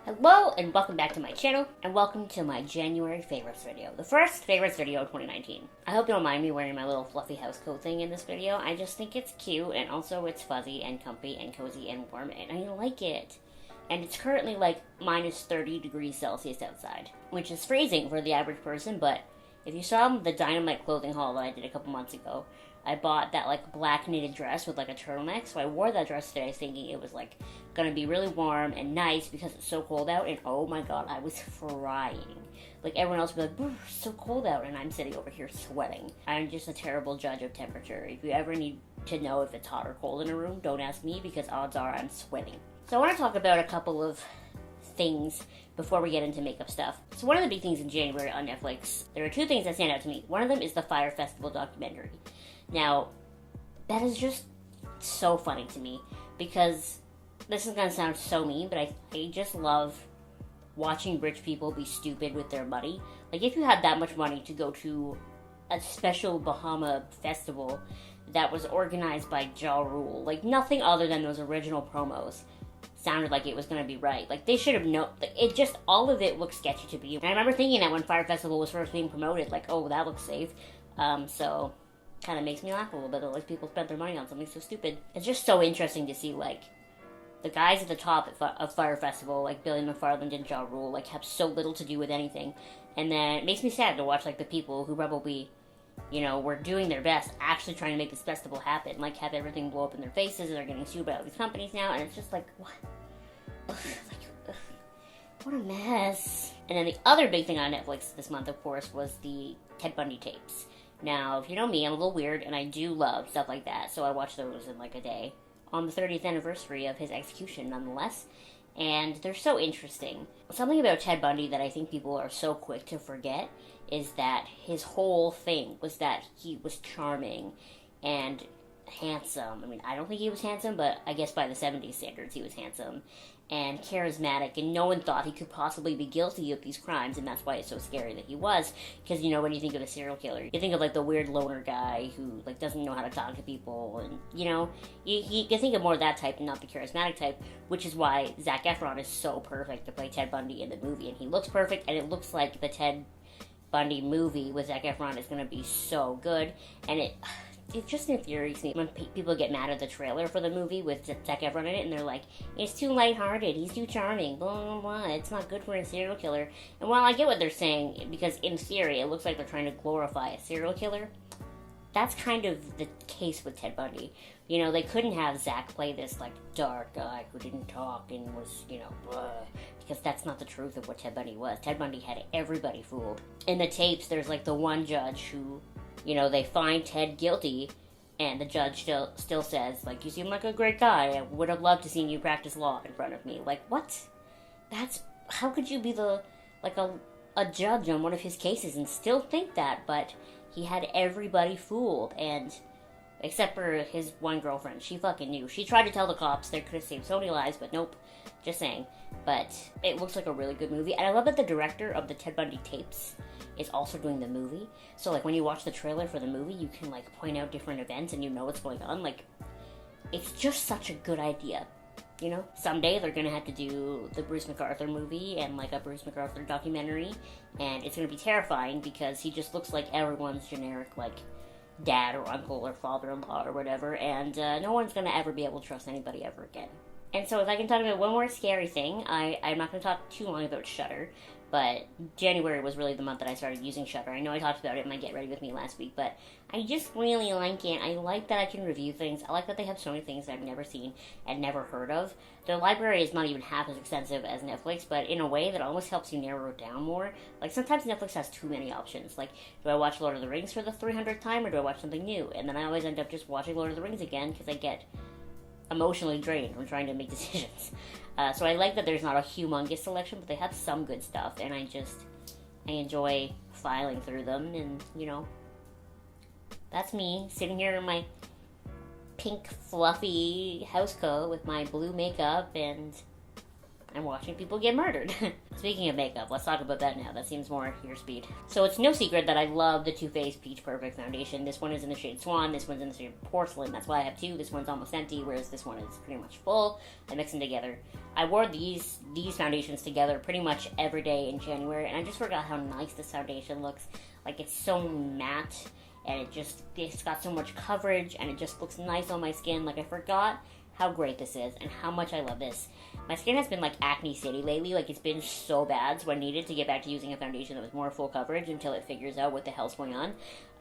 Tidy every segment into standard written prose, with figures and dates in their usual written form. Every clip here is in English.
Hello and welcome back to my channel, and welcome to my January favorites video. The first favorites video of 2019. I hope you don't mind me wearing my little fluffy house coat thing in this video. I just think it's cute, and also it's fuzzy and comfy and cozy and warm, and I like it. And it's currently like minus 30 degrees Celsius outside, which is freezing for the average person, but if you saw the Dynamite clothing haul that I did a couple months ago, I bought that like black knitted dress with like a turtleneck, so I wore that dress today thinking it was like gonna be really warm and nice because it's so cold out, and oh my god, I was frying. Like everyone else would be like, it's so cold out, and I'm sitting over here sweating. I'm just a terrible judge of temperature. If you ever need to know if it's hot or cold in a room, don't ask me because odds are I'm sweating. So I want to talk about a couple of things before we get into makeup stuff. So one of the big things in January on Netflix, there are two things that stand out to me. One of them is the Fyre Festival documentary. Now, that is just so funny to me because this is going to sound so mean, but I just love watching rich people be stupid with their money. Like, if you had that much money to go to a special Bahama festival that was organized by Ja Rule, like, nothing other than those original promos sounded like it was going to be right. Like, they should have known. It just, all of it looked sketchy to me. And I remember thinking that when Fyre Festival was first being promoted, like, oh, that looks safe. So kind of makes me laugh a little bit that like people spent their money on something so stupid. It's just so interesting to see like the guys at the top of Fyre Festival, like Billy McFarland and Ja Rule, like have so little to do with anything, and then it makes me sad to watch like the people who probably, you know, were doing their best actually trying to make this festival happen, like have everything blow up in their faces and they're getting sued by all these companies now, and it's just like what, what a mess. And then the other big thing on Netflix this month, of course, was the Ted Bundy tapes. Now, if you know me, I'm a little weird, and I do love stuff like that, so I watched those in like a day on the 30th anniversary of his execution, nonetheless, and they're so interesting. Something about Ted Bundy that I think people are so quick to forget is that his whole thing was that he was charming and handsome. I mean, I don't think he was handsome, but I guess by the 70s standards he was handsome and charismatic, and no one thought he could possibly be guilty of these crimes, and that's why it's so scary that he was, because, you know, when you think of a serial killer, you think of, like, the weird loner guy who, like, doesn't know how to talk to people, and, you know, you think of more of that type and not the charismatic type, which is why Zac Efron is so perfect to play Ted Bundy in the movie, and he looks perfect, and it looks like the Ted Bundy movie with Zac Efron is going to be so good, and it just infuriates me when people get mad at the trailer for the movie with Zac Efron in it, and they're like, it's too lighthearted, he's too charming, blah, blah, blah, it's not good for a serial killer. And while I get what they're saying, because in theory it looks like they're trying to glorify a serial killer, that's kind of the case with Ted Bundy. You know, they couldn't have Zac play this, like, dark guy who didn't talk and was, you know, blah, because that's not the truth of what Ted Bundy was. Ted Bundy had everybody fooled. In the tapes, there's, like, the one judge who, you know, they find Ted guilty, and the judge still says, like, you seem like a great guy. I would have loved to see you practice law in front of me. Like, what? How could you be a judge on one of his cases and still think that? But he had everybody fooled, and except for his one girlfriend. She fucking knew. She tried to tell the cops. They could have saved so many lives, but nope. Just saying. But it looks like a really good movie, and I love that the director of the Ted Bundy tapes is also doing the movie. So, like, when you watch the trailer for the movie, you can, like, point out different events and you know what's going on. Like, it's just such a good idea, you know? Someday they're gonna have to do the Bruce MacArthur movie and, like, a Bruce MacArthur documentary, and it's gonna be terrifying because he just looks like everyone's generic, like, dad or uncle or father-in-law or whatever, and no one's gonna ever be able to trust anybody ever again. And so if I can talk about one more scary thing, I'm not going to talk too long about Shudder, but January was really the month that I started using Shudder. I know I talked about it in my Get Ready With Me last week, but I just really like it. I like that I can review things. I like that they have so many things that I've never seen and never heard of. Their library is not even half as extensive as Netflix, but in a way that almost helps you narrow it down more. Like, sometimes Netflix has too many options. Like, do I watch Lord of the Rings for the 300th time, or do I watch something new? And then I always end up just watching Lord of the Rings again, because I get emotionally drained from trying to make decisions. So I like that there's not a humongous selection, but they have some good stuff, and I enjoy filing through them, and, you know, that's me, sitting here in my pink, fluffy housecoat with my blue makeup, and I'm watching people get murdered. Speaking of makeup, let's talk about that now. That seems more your speed. So it's no secret that I love the Too Faced Peach Perfect foundation. This one is in the shade Swan. This one's in the shade Porcelain. That's why I have two. This one's almost empty, whereas this one is pretty much full. I mix them together. I wore these foundations together pretty much every day in January, and I just forgot how nice this foundation looks. Like, it's so matte, and it's got so much coverage, and it just looks nice on my skin. Like, I forgot how great this is and how much I love this. My skin has been like acne city lately. Like, it's been so bad, so I needed to get back to using a foundation that was more full coverage until it figures out what the hell's going on.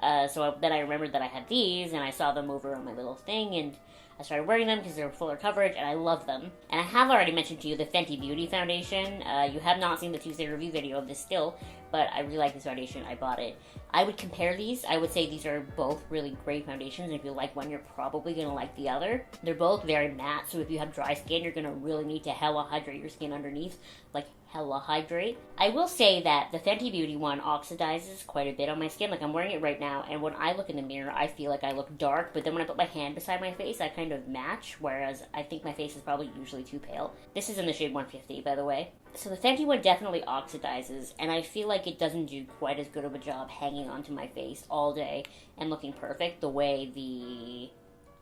Then I remembered that I had these, and I saw them over on my little thing, and I started wearing them because they're fuller coverage, and I love them. And I have already mentioned to you the Fenty Beauty Foundation. You have not seen the Tuesday review video of this still, but I really like this foundation. I bought it. I would compare these. I would say these are both really great foundations. If you like one, you're probably going to like the other. They're both very matte, so if you have dry skin, you're going to really need to hella hydrate your skin underneath. Like, hella hydrate. I will say that the Fenty Beauty one oxidizes quite a bit on my skin. Like, I'm wearing it right now, and when I look in the mirror, I feel like I look dark, but then when I put my hand beside my face, I kind of match, whereas I think my face is probably usually too pale. This is in the shade 150, by the way. So the Fenty one definitely oxidizes, and I feel like it doesn't do quite as good of a job hanging onto my face all day and looking perfect the way the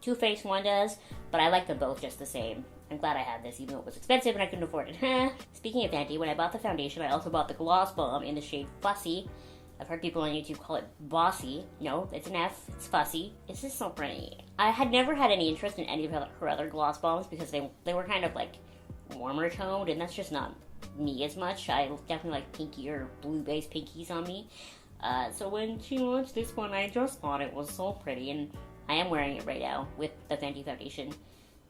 Too Faced one does, but I like them both just the same. I'm glad I had this, even though it was expensive and I couldn't afford it. Speaking of Fenty, when I bought the foundation, I also bought the Gloss Bomb in the shade Fussy. I've heard people on YouTube call it Bossy. No, it's an F. It's Fussy. It's just so pretty. I had never had any interest in any of her other gloss bombs because they were kind of like warmer toned, and that's just not me as much. I definitely like pinky or blue-based pinkies on me. So when she launched this one, I just thought it was so pretty, and I am wearing it right now with the Fenty foundation.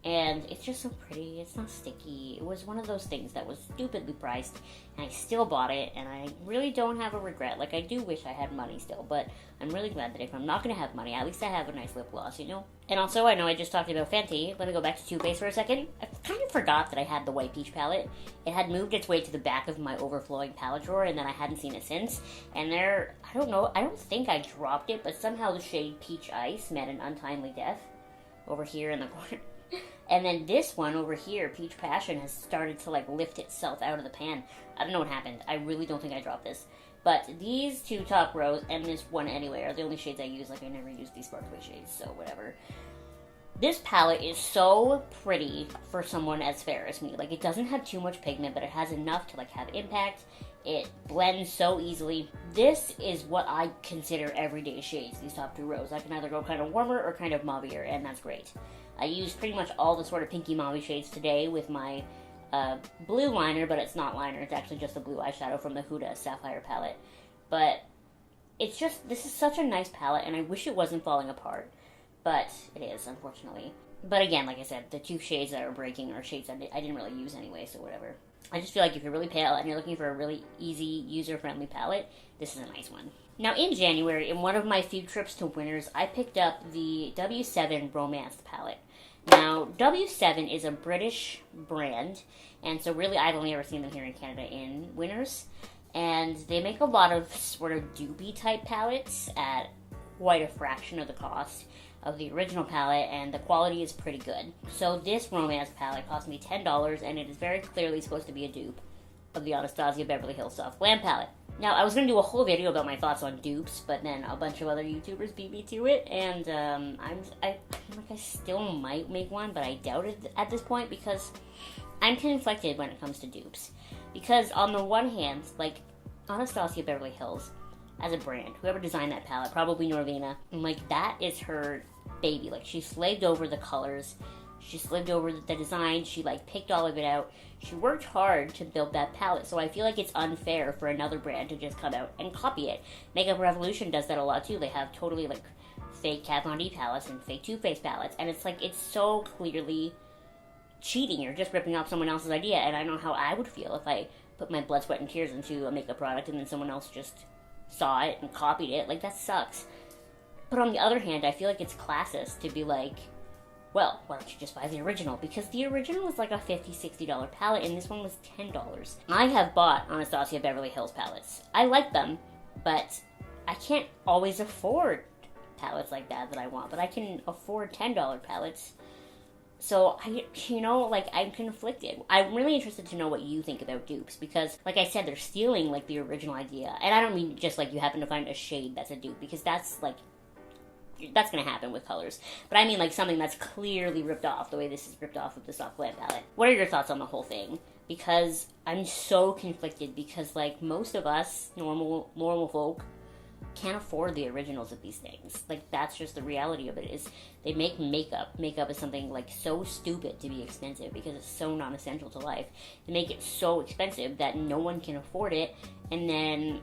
And it's just so pretty. It's not sticky. It was one of those things that was stupidly priced, and I still bought it, and I really don't have a regret. Like, I do wish I had money still, but I'm really glad that if I'm not going to have money, at least I have a nice lip gloss, you know? And also, I know I just talked about Fenty. Let me go back to Too Faced for a second. I kind of forgot that I had the white peach palette. It had moved its way to the back of my overflowing palette drawer, and then I hadn't seen it since. And I don't think I dropped it, but somehow the shade Peach Ice met an untimely death over here in the corner. And then this one over here, Peach Passion, has started to like lift itself out of the pan. I don't know what happened. I really don't think I dropped this. But these two top rows, and this one anyway, are the only shades I use. Like, I never use these sparkly shades, so whatever. This palette is so pretty for someone as fair as me. Like, it doesn't have too much pigment, but it has enough to like have impact. It blends so easily. This is what I consider everyday shades, these top two rows. I can either go kind of warmer or kind of mauvier, and that's great. I used pretty much all the sort of pinky mauve shades today with my blue liner, but it's not liner. It's actually just a blue eyeshadow from the Huda Sapphire palette. But it's just, this is such a nice palette, and I wish it wasn't falling apart. But it is, unfortunately. But again, like I said, the two shades that are breaking are shades that I didn't really use anyway, so whatever. I just feel like if you're really pale and you're looking for a really easy, user-friendly palette, this is a nice one. Now, in January, in one of my few trips to Winners, I picked up the W7 Romance palette. Now, W7 is a British brand, and so really I've only ever seen them here in Canada in Winners. And they make a lot of sort of Dupes type palettes at quite a fraction of the cost of the original palette, and the quality is pretty good. So this Romance palette cost me $10, and it is very clearly supposed to be a dupe of the Anastasia Beverly Hills Soft Glam palette. Now, I was going to do a whole video about my thoughts on dupes, but then a bunch of other YouTubers beat me to it, and I still might make one, but I doubt it at this point, because I'm conflicted when it comes to dupes. Because on the one hand, like, Anastasia Beverly Hills, as a brand, whoever designed that palette, probably Norvina, like, that is her baby. Like, she slaved over the colors, she slaved over the design, she, like, picked all of it out. She worked hard to build that palette, so I feel like it's unfair for another brand to just come out and copy it. Makeup Revolution does that a lot, too. They have totally, like, fake Kat Von D palettes and fake Too Faced palettes, and it's, like, it's so clearly cheating. You're just ripping off someone else's idea, and I don't know how I would feel if I put my blood, sweat, and tears into a makeup product and then someone else just saw it and copied it. Like, that sucks. But on the other hand, I feel like it's classist to be like, well, why don't you just buy the original? Because the original was like a $50, $60 palette, and this one was $10. I have bought Anastasia Beverly Hills palettes. I like them, but I can't always afford palettes like that I want, but I can afford $10 palettes. So, I'm conflicted. I'm really interested to know what you think about dupes, because, like I said, they're stealing, like, the original idea. And I don't mean just, like, you happen to find a shade that's a dupe, because that's, like, that's gonna happen with colors. But I mean, like, something that's clearly ripped off, the way this is ripped off with the Soft Glam palette. What are your thoughts on the whole thing? Because I'm so conflicted, because, like, most of us, normal folk, can't afford the originals of these things. Like, that's just the reality of it, is they make makeup. Makeup is something, like, so stupid to be expensive, because it's so non-essential to life. They make it so expensive that no one can afford it, and then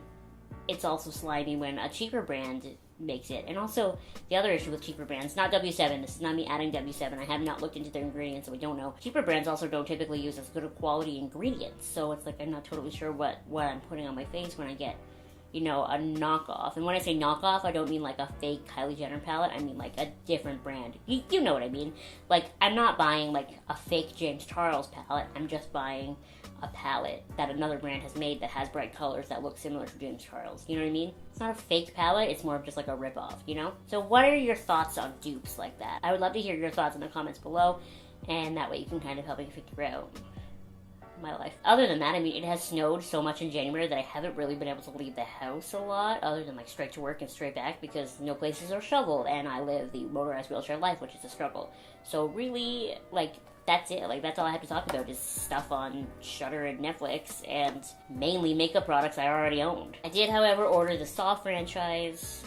it's also slimy when a cheaper brand makes it. And also, the other issue with cheaper brands, not W7, this is not me adding W7, I have not looked into their ingredients, so I don't know. Cheaper brands also don't typically use as good a quality ingredients, so it's like I'm not totally sure what I'm putting on my face when I get, a knockoff. And when I say knockoff, I don't mean like a fake Kylie Jenner palette, I mean like a different brand. You know what I mean. Like, I'm not buying like a fake James Charles palette, I'm just buying a palette that another brand has made that has bright colors that look similar to James Charles. You know what I mean? It's not a fake palette, it's more of just like a ripoff, So what are your thoughts on dupes like that? I would love to hear your thoughts in the comments below, and that way you can kind of help me figure out my life. Other than that, I mean, it has snowed so much in January that I haven't really been able to leave the house a lot, other than like straight to work and straight back, because no places are shoveled, and I live the motorized wheelchair life, which is a struggle. So really, like, that's it. Like, that's all I have to talk about is stuff on Shudder and Netflix, and mainly makeup products I already owned. I did, however, order the Saw franchise.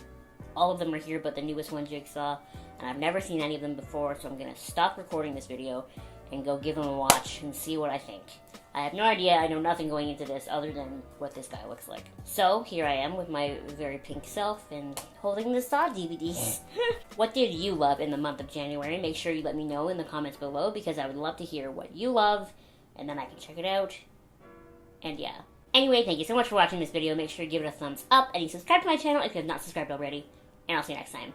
All of them are here but the newest one, Jigsaw, and I've never seen any of them before, so I'm gonna stop recording this video and go give them a watch and see what I think. I have no idea, I know nothing going into this other than what this guy looks like. So, here I am with my very pink self and holding the Saw DVDs. What did you love in the month of January? Make sure you let me know in the comments below, because I would love to hear what you love, and then I can check it out. And yeah. Anyway, thank you so much for watching this video. Make sure to give it a thumbs up, and you subscribe to my channel if you have not subscribed already. And I'll see you next time.